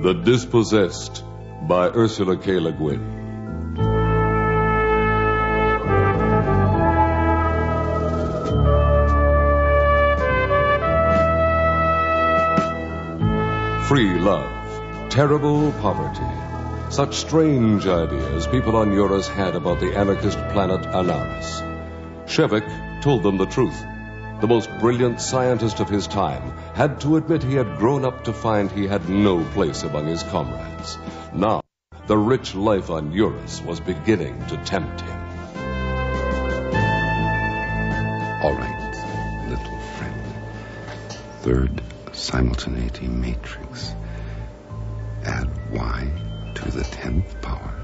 The Dispossessed by Ursula K. Guin. Free love, terrible poverty. Such strange ideas people on Eurus had about the anarchist planet Anaris. Shevek told them the truth. The most brilliant scientist of his time had to admit he had grown up to find he had no place among his comrades. Now, the rich life on Eurus was beginning to tempt him. All right, little friend. Third simultaneity matrix. Add y to the 10th power.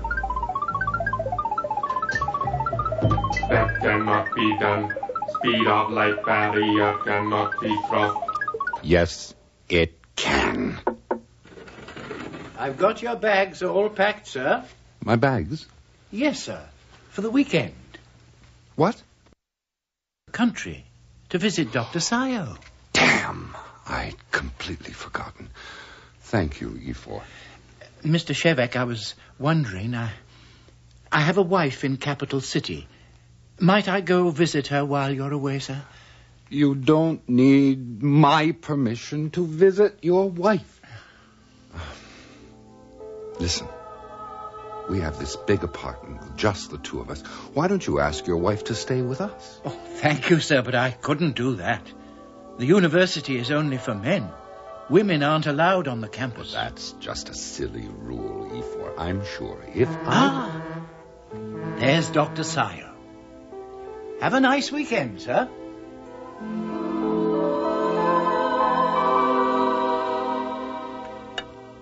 That cannot be done. Speed of light barrier cannot be crossed. Yes, it can. I've got your bags all packed, sir. My bags? Yes, sir. For the weekend. What? Country. To visit Dr. Sayo. Damn! I'd completely forgotten. Thank you, E4. Mr. Shevek, I was wondering, I have a wife in Capital City. Might I go visit her while you're away, sir? You don't need my permission to visit your wife. Listen, we have this big apartment with just the two of us. Why don't you ask your wife to stay with us? Oh, thank you, sir, but I couldn't do that. The university is only for men. Women aren't allowed on the campus. Well, that's just a silly rule, E4. I'm sure if There's Dr. Sayo. Have a nice weekend, sir.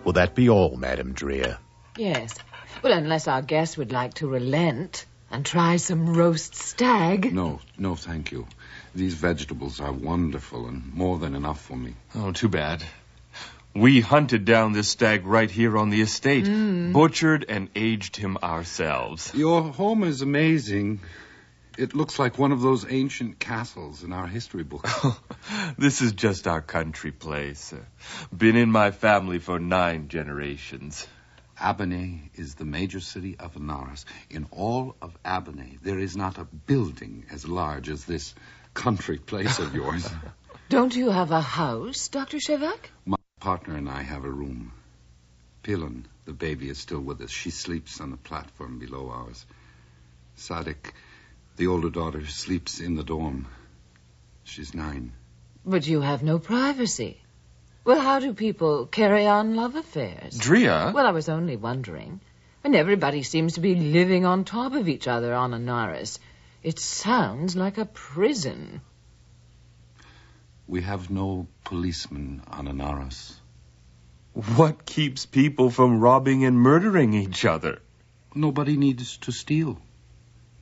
Will that be all, Madam Drea? Yes. Well, unless our guest would like to relent and try some roast stag. No, thank you. These vegetables are wonderful and more than enough for me. Oh, too bad. We hunted down this stag right here on the estate, butchered and aged him ourselves. Your home is amazing. It looks like one of those ancient castles in our history books. This is just our country place. Been in my family for 9 generations. Abernay is the major city of Anaris. In all of Abernay, there is not a building as large as this country place of yours. Don't you have a house, Dr. Shevek? My partner and I have a room. Pilon, the baby, is still with us. She sleeps on the platform below ours. Sadik, the older daughter, sleeps in the dorm. She's 9. But you have no privacy. Well, how do people carry on love affairs? Drea? Well, I was only wondering. And everybody seems to be living on top of each other on Anaris. It sounds like a prison. We have no policemen on Anaris. What keeps people from robbing and murdering each other? Nobody needs to steal.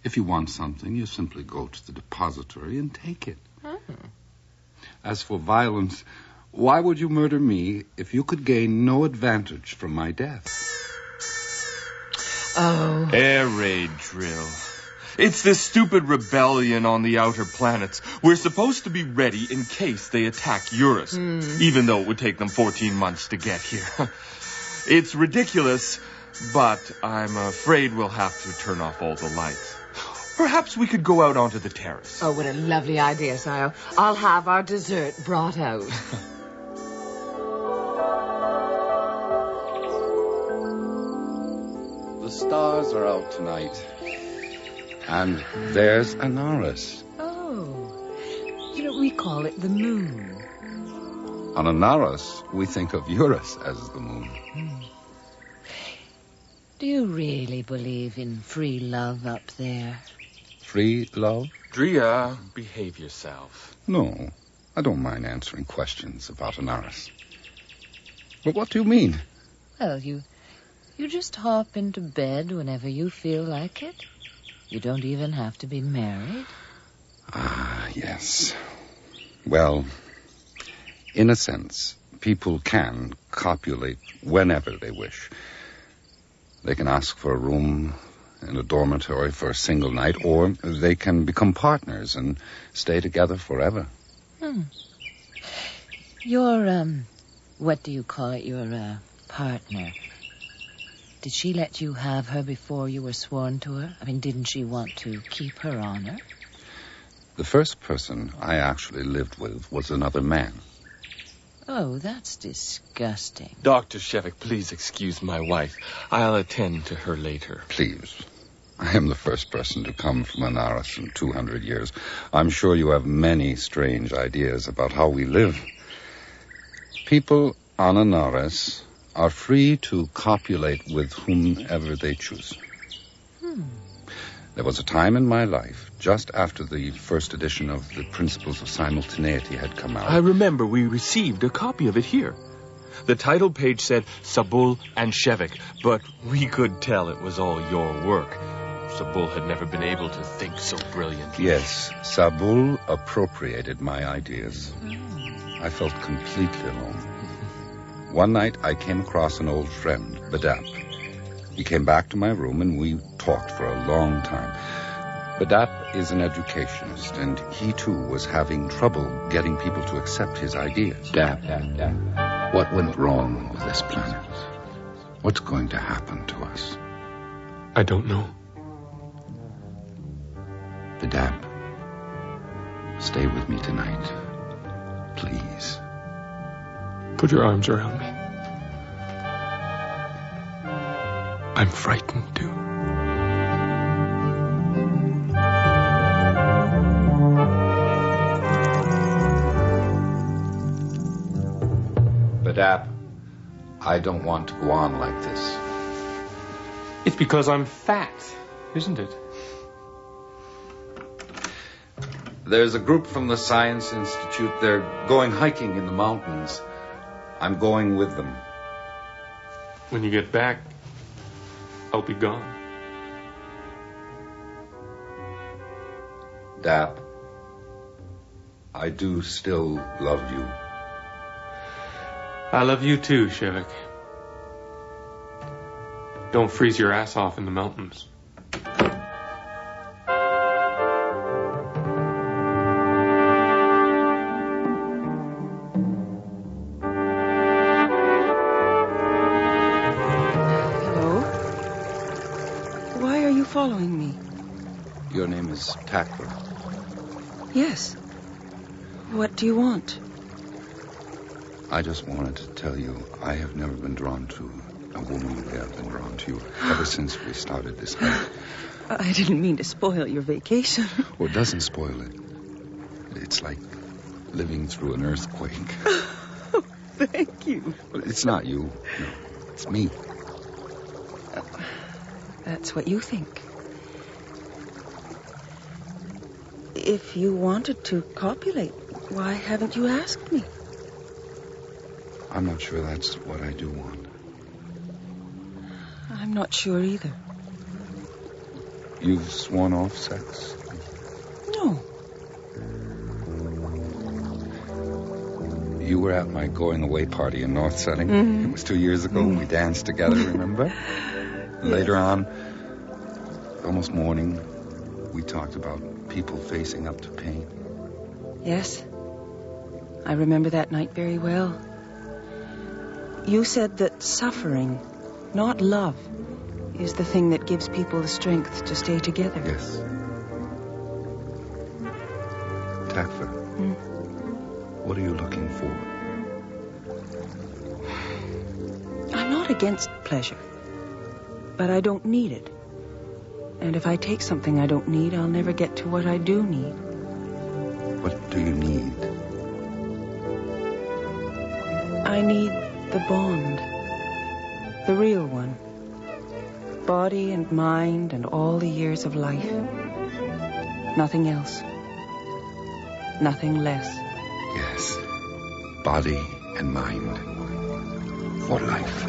If you want something, you simply go to the depository and take it. As for violence, why would you murder me if you could gain no advantage from my death? Oh. Air raid drill. It's this stupid rebellion on the outer planets. We're supposed to be ready in case they attack Eurus, even though it would take them 14 months to get here. It's ridiculous, but I'm afraid we'll have to turn off all the lights. Perhaps we could go out onto the terrace. Oh, what a lovely idea, Sayo. I'll have our dessert brought out. The stars are out tonight. And there's Anaris. Oh. You know, we call it the moon. On Anaris, we think of Eurus as the moon. Do you really believe in free love up there? Free love? Drea, behave yourself. No, I don't mind answering questions about Anaris. But what do you mean? Well, you just hop into bed whenever you feel like it. You don't even have to be married. Ah, yes. Well, in a sense, people can copulate whenever they wish. They can ask for a room in a dormitory for a single night, or they can become partners and stay together forever. Your, what do you call it? Your, partner. Did she let you have her before you were sworn to her? I mean, didn't she want to keep her honor? The first person I actually lived with was another man. Oh, that's disgusting. Dr. Shevik, please excuse my wife. I'll attend to her later. Please. I am the first person to come from Anaris in 200 years. I'm sure you have many strange ideas about how we live. People on Anaris are free to copulate with whomever they choose. There was a time in my life, just after the first edition of the Principles of Simultaneity had come out. I remember we received a copy of it here. The title page said Sabul and Shevik, but we could tell it was all your work. Sabul had never been able to think so brilliantly. Yes, Sabul appropriated my ideas. I felt completely alone. One night I came across an old friend, Badap. He came back to my room and we talked for a long time. Badap is an educationist, and he too was having trouble getting people to accept his ideas. Dap. What went wrong with this planet? What's going to happen to us? I don't know. Badap, stay with me tonight. Please. Put your arms around me. I'm frightened, too. Badap, I don't want to go on like this. It's because I'm fat, isn't it? There's a group from the Science Institute. They're going hiking in the mountains. I'm going with them. When you get back, I'll be gone. Dap, I do still love you. I love you too, Shevik. Don't freeze your ass off in the mountains. Following me? Your name is Takra. Yes. What do you want? I just wanted to tell you I have never been drawn to a woman the way I've been drawn to you ever since we started this hike. I didn't mean to spoil your vacation. Well, it doesn't spoil it. It's like living through an earthquake. Oh, thank you. Well, it's not you. No, it's me. That's what you think. If you wanted to copulate, why haven't you asked me? I'm not sure that's what I do want. I'm not sure either. You've sworn off sex? No. You were at my going-away party in North Setting. Mm-hmm. It was 2 years ago. We danced together, remember? Yes. Later on, almost morning, we talked about people facing up to pain. Yes. I remember that night very well. You said that suffering, not love, is the thing that gives people the strength to stay together. Yes. Takfa, what are you looking for? I'm not against pleasure, but I don't need it. And if I take something I don't need, I'll never get to what I do need. What do you need? I need the bond. The real one. Body and mind and all the years of life. Nothing else. Nothing less. Yes. Body and mind. For life.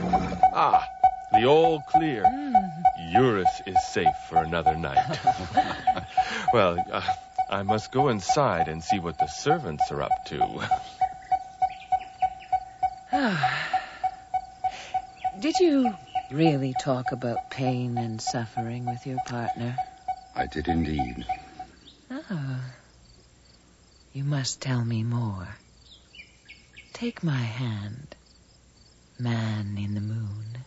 Ah, the all clear. Eurus is safe for another night. Well, I must go inside and see what the servants are up to. Did you really talk about pain and suffering with your partner? I did indeed. Oh. You must tell me more. Take my hand. Man in the moon.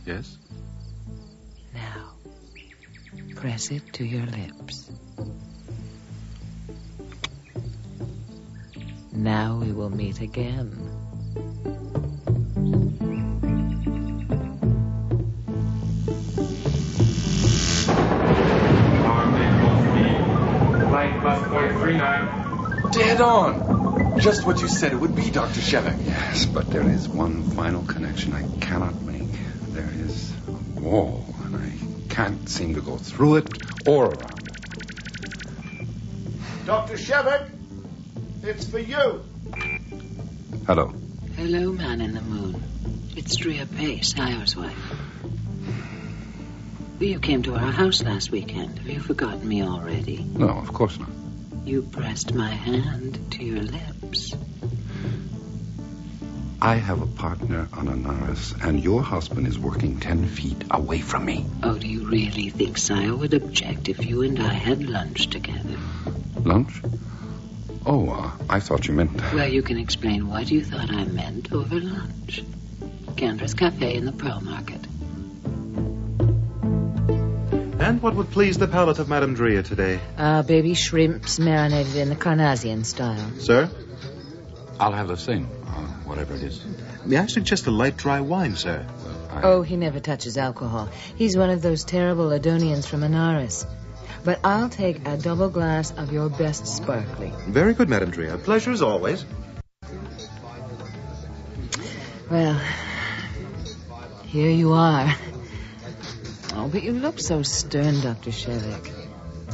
Yes? Now, press it to your lips. Now we will meet again. Flight bus point 39. Dead on. Just what you said it would be, Dr. Shevek. Yes, but there is one final connection I cannot make. There is a wall, and I can't seem to go through it or around it. Dr. Shevek, it's for you. Hello. Hello, Man in the Moon. It's Ursula K, Sire's wife. You came to our house last weekend. Have you forgotten me already? No, of course not. You pressed my hand to your lips. I have a partner on Anaris, and your husband is working 10 feet away from me. Oh, do you really think Sire would object if you and I had lunch together? Lunch? Oh, I thought you meant... Well, you can explain what you thought I meant over lunch. Candra's Cafe in the Pearl Market. And what would please the palate of Madame Drea today? Baby shrimps marinated in the Carnassian style. Sir? I'll have the same, whatever it is. May I suggest a light dry wine, sir? Oh, he never touches alcohol. He's one of those terrible Adonians from Anaris. But I'll take a double glass of your best sparkling. Very good, Madame Drea. Pleasure as always. Well, here you are. Oh, but you look so stern, Dr. Shevek.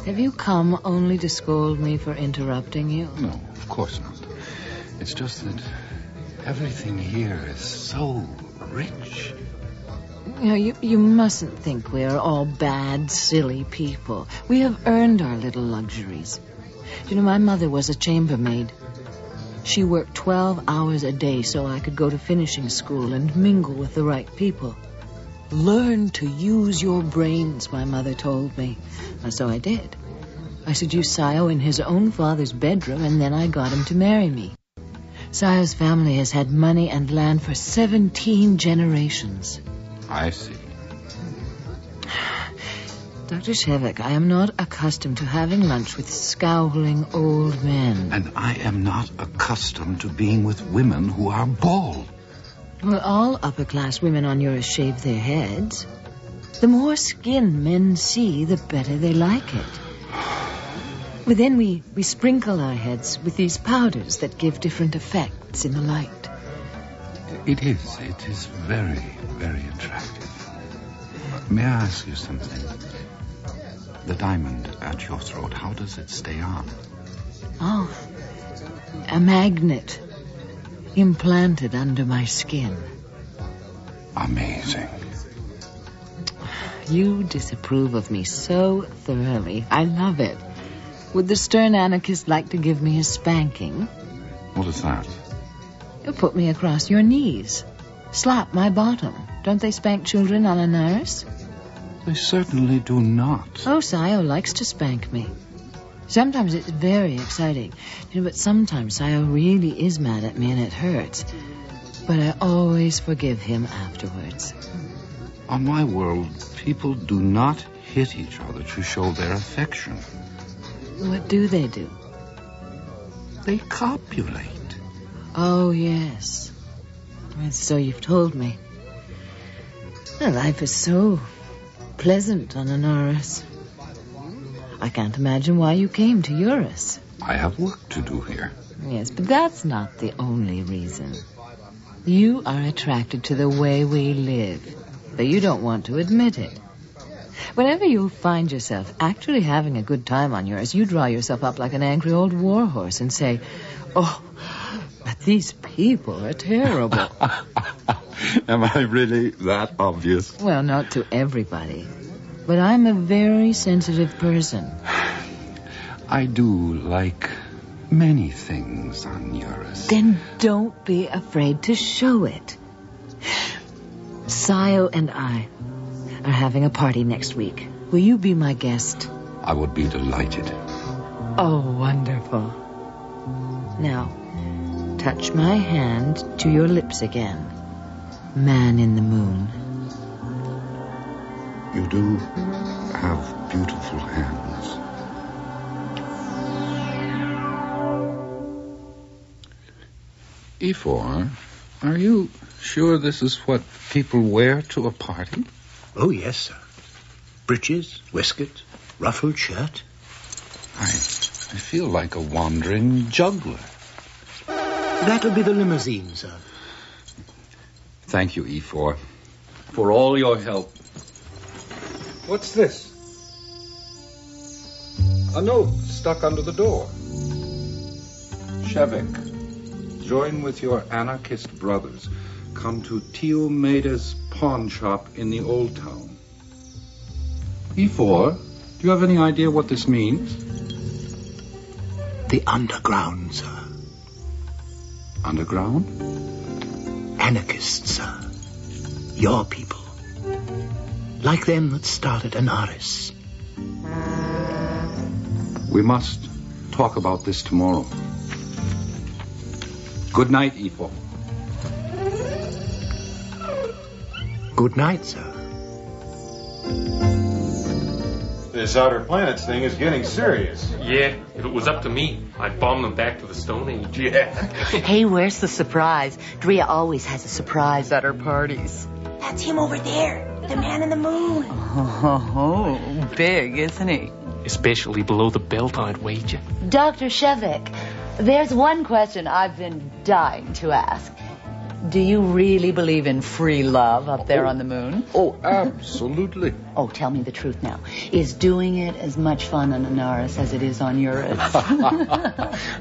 Have you come only to scold me for interrupting you? No, of course not. It's just that everything here is so rich. You know, you mustn't think we are all bad, silly people. We have earned our little luxuries. You know, my mother was a chambermaid. She worked 12 hours a day so I could go to finishing school and mingle with the right people. Learn to use your brains, my mother told me. And so I did. I seduced Sio in his own father's bedroom, and then I got him to marry me. Sio's family has had money and land for 17 generations. I see. Dr. Shevek, I am not accustomed to having lunch with scowling old men. And I am not accustomed to being with women who are bald. Well, all upper-class women on Eurus shave their heads. The more skin men see, the better they like it. But then we sprinkle our heads with these powders that give different effects in the light. It is very, very attractive. May I ask you something? The diamond at your throat, how does it stay on? Oh, a magnet implanted under my skin. Amazing. You disapprove of me so thoroughly. I love it. Would the stern anarchist like to give me a spanking? What is that? You'll put me across your knees. Slap my bottom. Don't they spank children on Anaris? They certainly do not. Oh, Sio likes to spank me. Sometimes it's very exciting. You know, but sometimes Sio really is mad at me and it hurts. But I always forgive him afterwards. On my world, people do not hit each other to show their affection. What do they do? They copulate. Oh, yes. And so you've told me. Well, life is so pleasant on Anaris. I can't imagine why you came to Eurus. I have work to do here. Yes, but that's not the only reason. You are attracted to the way we live, but you don't want to admit it. Whenever you find yourself actually having a good time on Eurus, you draw yourself up like an angry old warhorse and say, "Oh, but these people are terrible." Am I really that obvious? Well, not to everybody. But I'm a very sensitive person. I do like many things on Eurus. Then don't be afraid to show it. Sio and I are having a party next week. Will you be my guest? I would be delighted. Oh, wonderful. Now, touch my hand to your lips again, man in the moon. You do have beautiful hands. E4, are you sure this is what people wear to a party? Oh, yes, sir. Breeches, waistcoat, ruffled shirt. I feel like a wandering juggler. That'll be the limousine, sir. Thank you, E4, for all your help. What's this? A note stuck under the door. Shevik, join with your anarchist brothers. Come to Tio Maeda's pawn shop in the Old Town. E4, do you have any idea what this means? The underground, sir. Underground? Anarchists, sir. Your people. Like them that started Anaris. We must talk about this tomorrow. Good night, E4. Good night, sir. This outer planets thing is getting serious. Yeah, if it was up to me, I'd bomb them back to the Stone Age. Yeah. Hey, where's the surprise? Drea always has a surprise at her parties. That's him over there, the man in the moon. Oh, big, isn't he? Especially below the belt, I'd wager. Dr. Shevik, there's one question I've been dying to ask. Do you really believe in free love up there on the moon? Oh, absolutely. Oh, tell me the truth now. Is doing it as much fun on Anaris as it is on Eurus?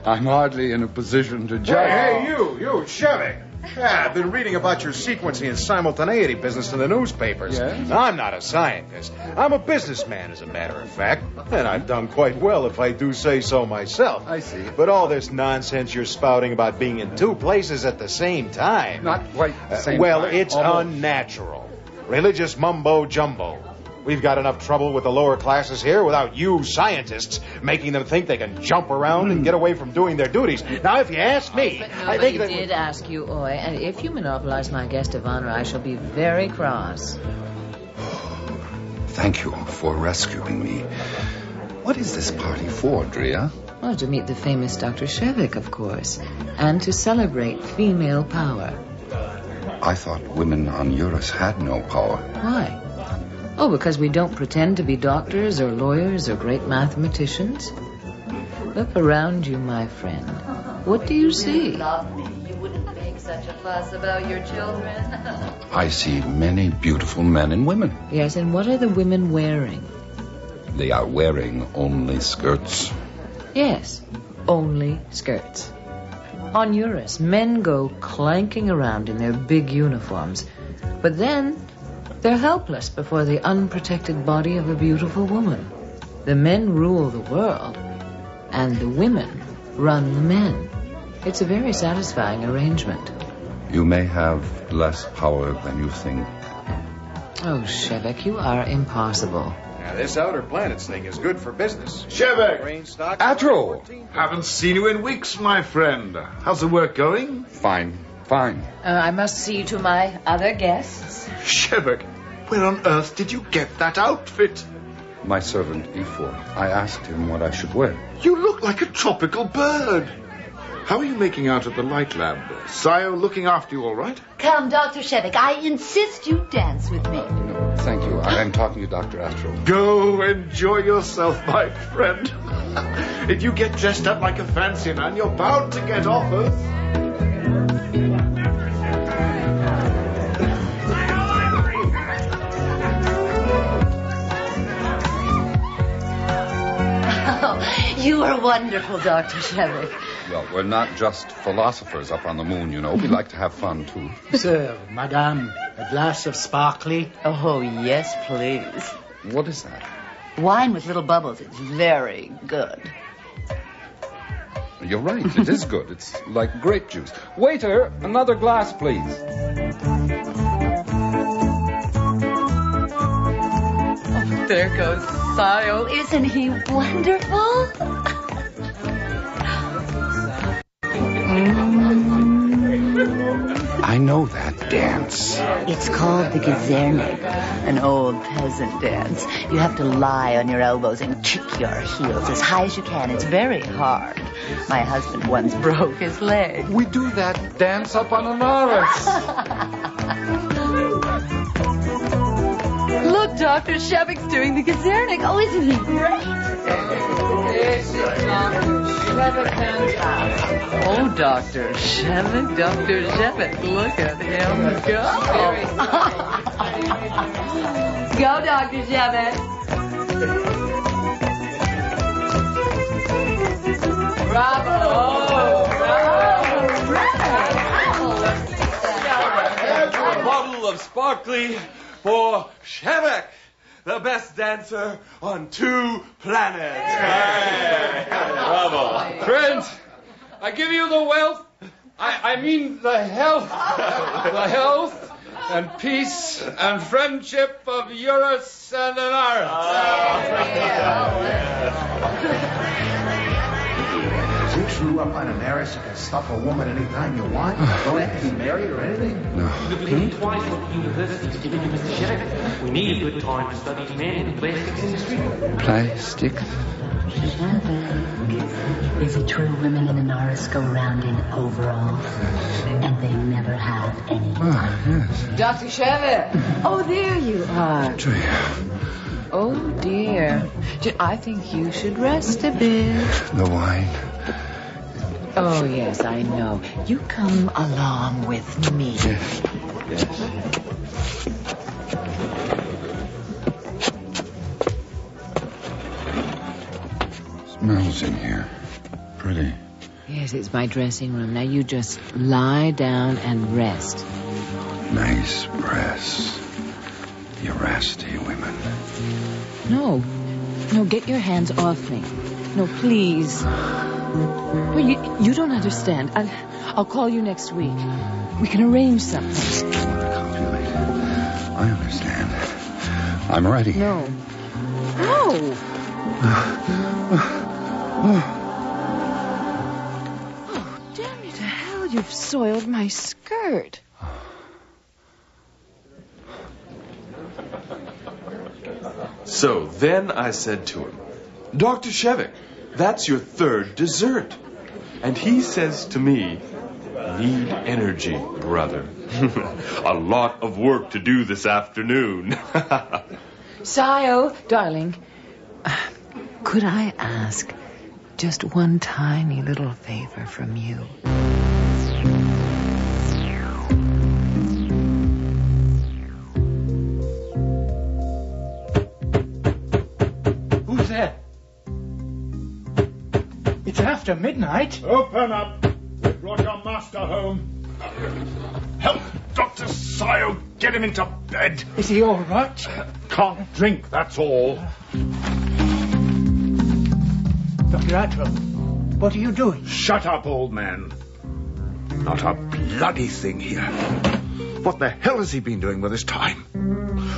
I'm hardly in a position to judge. Hey, you, Shevik. Yeah, I've been reading about your sequencing and simultaneity business in the newspapers. Yes? I'm not a scientist. I'm a businessman, as a matter of fact. And I've done quite well, if I do say so myself. I see. But all this nonsense you're spouting about being in two places at the same time... Not quite the same well, time. it's Almost. unnatural. Religious mumbo-jumbo. We've got enough trouble with the lower classes here without you scientists making them think they can jump around and get away from doing their duties. Now, if you ask me, I think that... did ask you, Oi, and if you monopolize my guest of honor, I shall be very cross. Thank you for rescuing me. What is this party for, Drea? Well, to meet the famous Dr. Shevik, of course, and to celebrate female power. I thought women on Eurus had no power. Why? Oh, because we don't pretend to be doctors or lawyers or great mathematicians. Look around you, my friend. What do you see? You wouldn't make such a fuss about your children. I see many beautiful men and women. Yes, and what are the women wearing? They are wearing only skirts. Yes, only skirts. On Eurus, men go clanking around in their big uniforms, but then they're helpless before the unprotected body of a beautiful woman. The men rule the world, and the women run the men. It's a very satisfying arrangement. You may have less power than you think. Oh, Shevik, you are impossible. Now, this outer planets thing is good for business. Shevik! Grain stocks... Atro! Haven't seen you in weeks, my friend. How's the work going? Fine. I must see to my other guests. Shevik, where on earth did you get that outfit? My servant, E4. I asked him what I should wear. You look like a tropical bird. How are you making out at the light lab? Sayo looking after you all right? Come, Dr. Shevik, I insist you dance with me. No, thank you. I am talking to Dr. Atro. Go enjoy yourself, my friend. If you get dressed up like a fancy man, you're bound to get offers. You are wonderful, Dr. Shevik. Well, we're not just philosophers up on the moon, you know. We like to have fun, too. Sir, madame, a glass of sparkly. Oh, yes, please. What is that? Wine with little bubbles. It's very good. You're right. It is good. It's like grape juice. Waiter, another glass, please. Oh, there goes Sayo. Isn't he wonderful? I know that dance. It's called the Gezernik, an old peasant dance. You have to lie on your elbows and kick your heels as high as you can. It's very hard. My husband once broke his leg. We do that dance up on Anaris. Look, Dr. Shevik's doing the Gezernik. Oh, isn't he great? Oh, Dr. Shevik, Dr. Shevik, look at him go. Go, Dr. Shevik. Bravo. A bottle of sparkly for Shevik, the best dancer on 2 planets. Bravo. Friends, I give you the wealth, I mean the health and peace and friendship of Eurus and Anaris. Is it true up on Anaris you can stuff a woman anytime you want? Don't have to be married or anything? No. You've been twice at the university to give Mr. Sheriff. We need a good time to study men in the plastics industry. Plastic? Is it true women in Anaris go around in overalls and they never have any fun? Yes. Dr. Shevik. Oh, there you are. Oh, dear. I think you should rest a bit. The wine. Oh, yes, I know. You come along with me. Yes. Smells in here. Pretty. Yes, it's my dressing room. Now you just lie down and rest. Nice breasts. You rasty women. No, get your hands off me. No, please. Well, you don't understand. I'll call you next week. We can arrange something. I understand. I'm ready. No. Oh, damn you to hell, you've soiled my skirt. So then I said to him, Dr. Shevik, that's your 3rd dessert. And he says to me, need energy, brother. A lot of work to do this afternoon. Sayo, darling, could I ask just one tiny little favor from you? Who's there? It's after midnight. Open up. We brought your master home. Help Dr. Sayo get him into bed. Is he all right? Can't drink, that's all. Dr. Atwell, what are you doing? Shut up, old man. Not a bloody thing here. What the hell has he been doing with his time?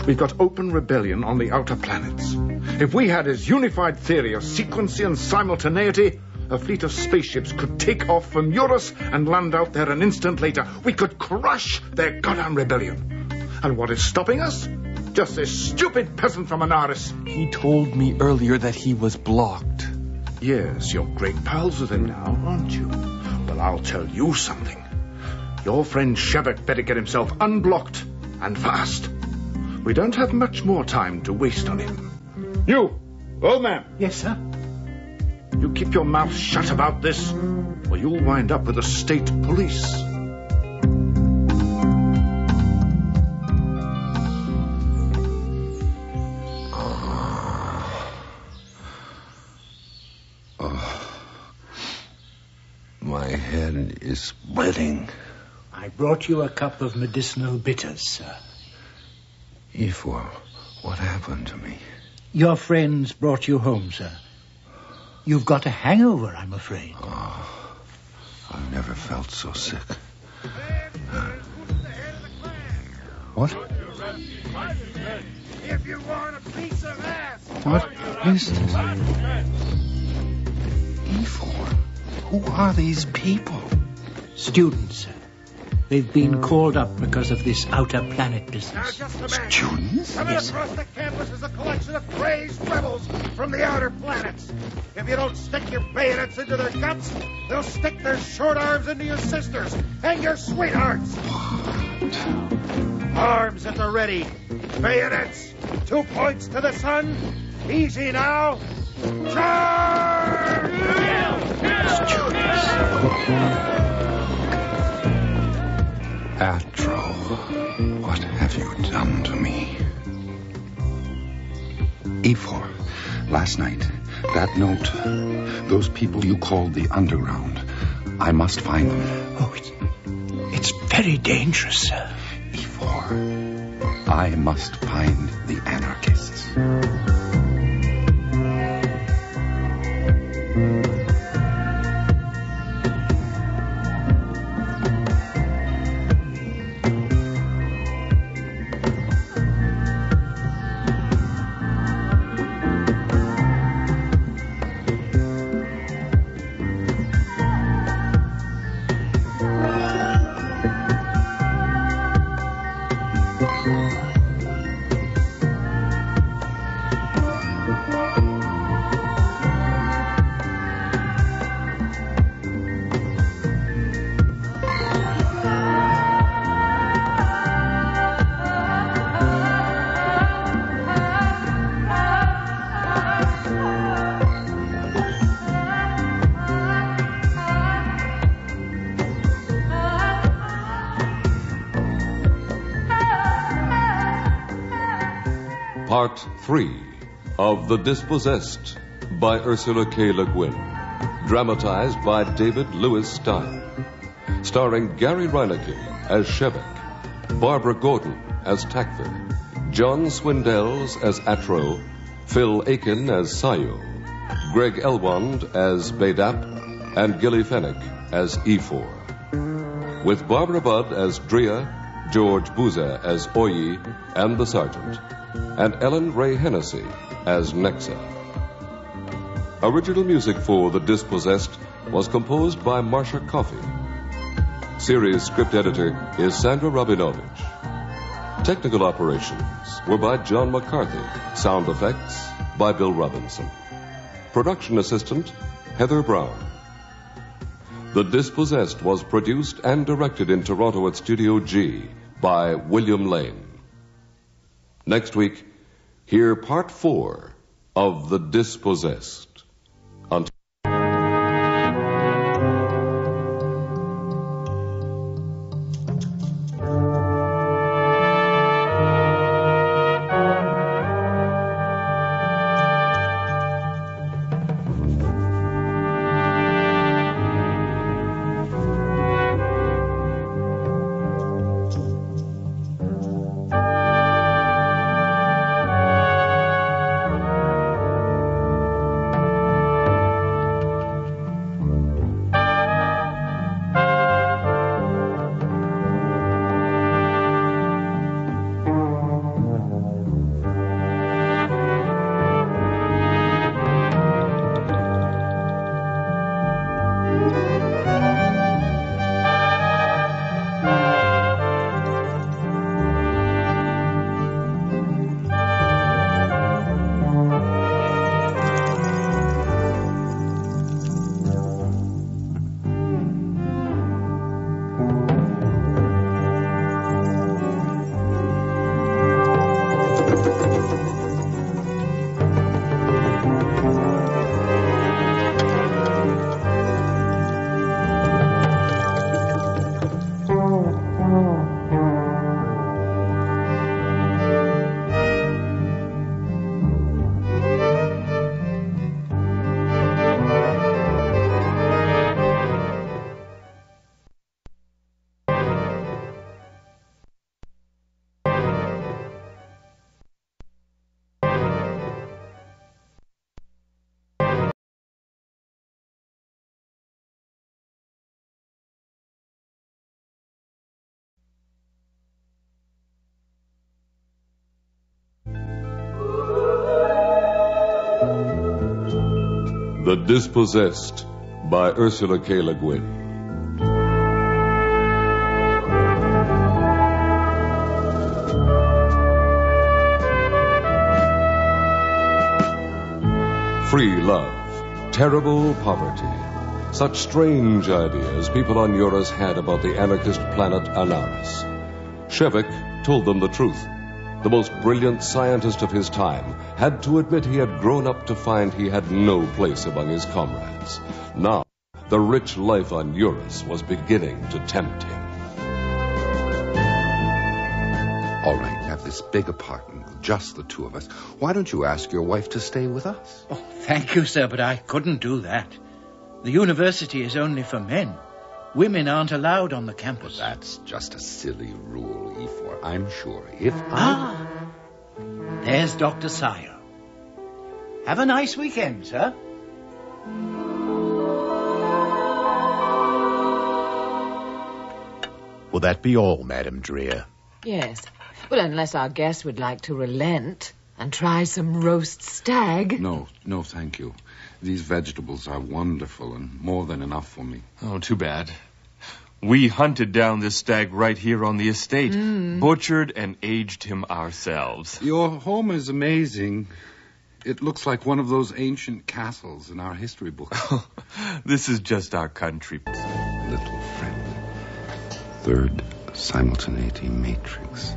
We've got open rebellion on the outer planets. If we had his unified theory of sequency and simultaneity, a fleet of spaceships could take off from Eurus and land out there an instant later. We could crush their goddamn rebellion. And what is stopping us? Just this stupid peasant from Anaris. He told me earlier that he was blocked. Yes, you're great pals with him now, aren't you? Well, I'll tell you something. Your friend Shevik better get himself unblocked, and fast. We don't have much more time to waste on him. You, old man. Yes, sir? You keep your mouth shut about this, or you'll wind up with the state police. My head is splitting. I brought you a cup of medicinal bitters, sir. Ifor, what happened to me? Your friends brought you home, sir. You've got a hangover, I'm afraid. Oh, I've never felt so sick. What? If you want a piece of ass. What is this? Ifor, who are these people? Students, sir. They've been called up because of this outer planet business. Students? Coming Yes, across the campus is a collection of crazed rebels from the outer planets. If you don't stick your bayonets into their guts, they'll stick their short arms into your sisters and your sweethearts. Arms at the ready. Bayonets. 2 points to the sun. Easy now. Charge! Atro, what have you done to me? E4, last night, that note, those people you called the underground, I must find them. Oh, it's very dangerous, sir. E4, I must find the anarchists. Part 3 of The Dispossessed by Ursula K. Le Guin. Dramatized by David Lewis Stein. Starring Gary Reinecke as Shevek, Barbara Gordon as Takthir, John Swindells as Atro, Phil Aiken as Sayo, Greg Elwand as Badap, and Gilly Fennick as E4. With Barbara Budd as Drea, George Booza as Oyi and the Sergeant, and Ellen Ray Hennessy as Nexa. Original music for The Dispossessed was composed by Marcia Coffey. Series script editor is Sandra Rabinovich. Technical operations were by John McCarthy. Sound effects by Bill Robinson. Production assistant, Heather Brown. The Dispossessed was produced and directed in Toronto at Studio G by William Lane. Next week, hear Part 4 of The Dispossessed. Until The Dispossessed by Ursula K. Le Guin. Free love, terrible poverty. Such strange ideas people on Eurus had about the anarchist planet Anaris. Shevik told them the truth. The most brilliant scientist of his time had to admit he had grown up to find he had no place among his comrades. Now, the rich life on Eurus was beginning to tempt him. All right, we have this big apartment with just the two of us. Why don't you ask your wife to stay with us? Oh, thank you, sir, but I couldn't do that. The university is only for men. Women aren't allowed on the campus. That's just a silly rule, E4. I'm sure if There's Dr. Sayo. Have a nice weekend, sir. Will that be all, Madame Drea? Yes. Well, unless our guest would like to relent and try some roast stag. No, thank you. These vegetables are wonderful and more than enough for me. Oh, too bad. We hunted down this stag right here on the estate, butchered and aged him ourselves. Your home is amazing. It looks like one of those ancient castles in our history books. This is just our country. Little friend. Third simultaneity matrix.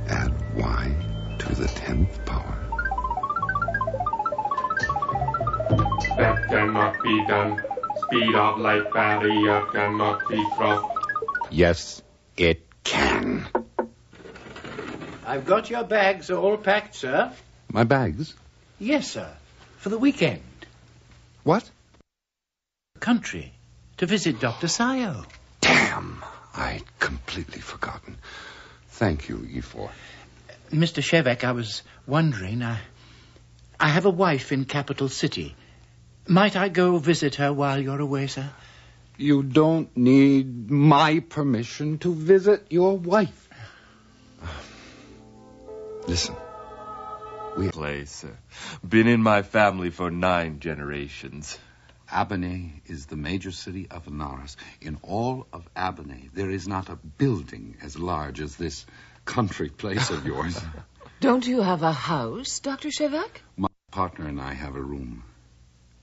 Add y to the 10th power. That cannot be done. Speed of light barrier cannot be crossed. Yes, it can. I've got your bags all packed, sir. My bags? Yes, sir. For the weekend. What? Country. To visit Dr. Sayo. Damn! I'd completely forgotten. Thank you, E4. Mr. Shevek, I was wondering, I have a wife in capital city. Might I go visit her while you're away, sir? You don't need my permission to visit your wife. Listen. Place. Been in my family for 9 generations. Abernay is the major city of Anaris. In all of Abernay, there is not a building as large as this country place of yours. Don't you have a house, Dr. Shevek? My partner and I have a room.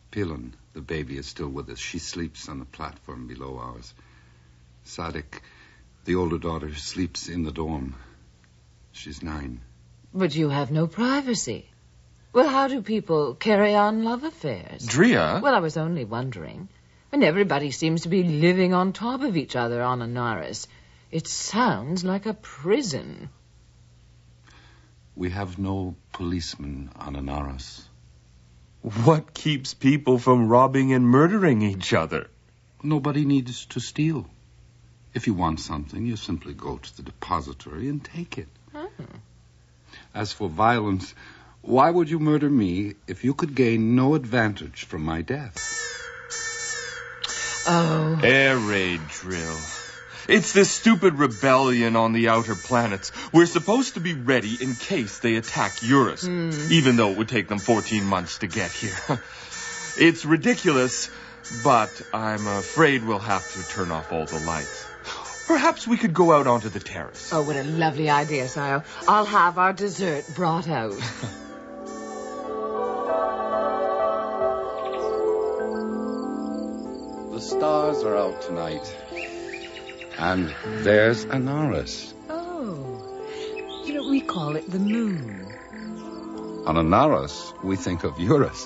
Pilon, the baby, is still with us. She sleeps on the platform below ours. Sadik, the older daughter, sleeps in the dorm. She's 9. But you have no privacy. Well, how do people carry on love affairs? Drea? Well, I was only wondering. When everybody seems to be living on top of each other on Anaris, it sounds like a prison. We have no policemen on Anaris. What keeps people from robbing and murdering each other? Nobody needs to steal. If you want something, you simply go to the depository and take it. As for violence, why would you murder me if you could gain no advantage from my death? Oh. Air raid drill. It's this stupid rebellion on the outer planets. We're supposed to be ready in case they attack Eurus, even though it would take them 14 months to get here. It's ridiculous, but I'm afraid we'll have to turn off all the lights. Perhaps we could go out onto the terrace. Oh, what a lovely idea, Sayo. I'll have our dessert brought out. The stars are out tonight. And there's Anaris. Oh. You know, we call it the moon. On Anaris, we think of Eurus.